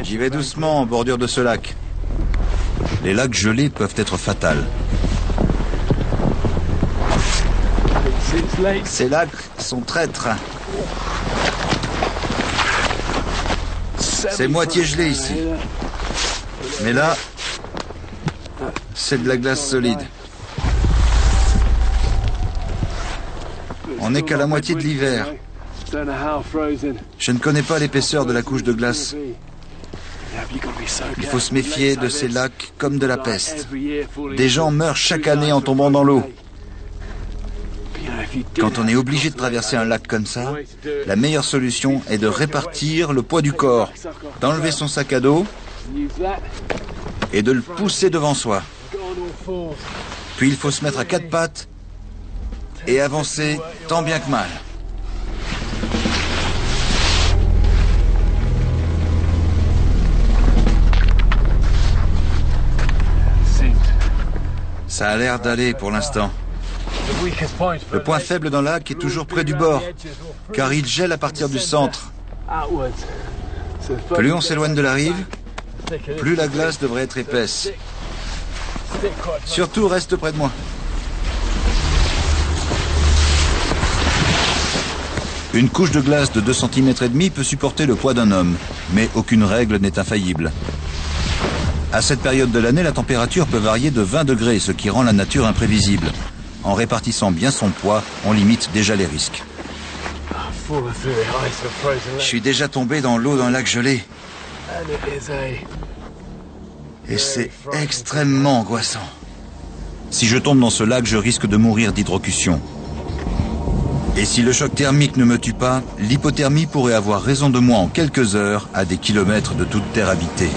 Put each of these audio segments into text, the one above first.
J'y vais doucement en bordure de ce lac. Les lacs gelés peuvent être fatals. Ces lacs sont traîtres. C'est moitié gelé ici. Mais là, c'est de la glace solide. On n'est qu'à la moitié de l'hiver. Je ne connais pas l'épaisseur de la couche de glace. Il faut se méfier de ces lacs comme de la peste. Des gens meurent chaque année en tombant dans l'eau. Quand on est obligé de traverser un lac comme ça, la meilleure solution est de répartir le poids du corps, d'enlever son sac à dos et de le pousser devant soi. Puis il faut se mettre à quatre pattes et avancer tant bien que mal. Ça a l'air d'aller pour l'instant. Le point faible dans le lac est toujours près du bord, car il gèle à partir du centre. Plus on s'éloigne de la rive, plus la glace devrait être épaisse. Surtout, reste près de moi. Une couche de glace de 2,5 cm peut supporter le poids d'un homme, mais aucune règle n'est infaillible. À cette période de l'année, la température peut varier de 20 degrés, ce qui rend la nature imprévisible. En répartissant bien son poids, on limite déjà les risques. Je suis déjà tombé dans l'eau d'un lac gelé. Et c'est extrêmement angoissant. Si je tombe dans ce lac, je risque de mourir d'hydrocution. Et si le choc thermique ne me tue pas, l'hypothermie pourrait avoir raison de moi en quelques heures à des kilomètres de toute terre habitée.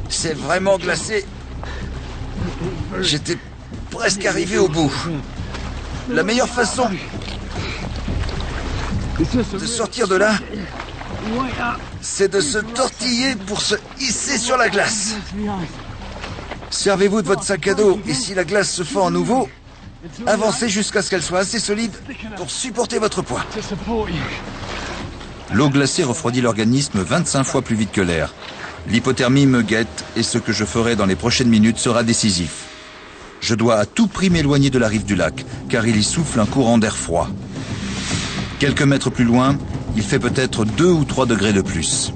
C'est vraiment glacé. J'étais presque arrivé au bout. La meilleure façon de sortir de là, c'est de se tortiller pour se hisser sur la glace. Servez-vous de votre sac à dos et si la glace se fend à nouveau, avancez jusqu'à ce qu'elle soit assez solide pour supporter votre poids. L'eau glacée refroidit l'organisme 25 fois plus vite que l'air. L'hypothermie me guette et ce que je ferai dans les prochaines minutes sera décisif. Je dois à tout prix m'éloigner de la rive du lac, car il y souffle un courant d'air froid. Quelques mètres plus loin, il fait peut-être 2 ou 3 degrés de plus.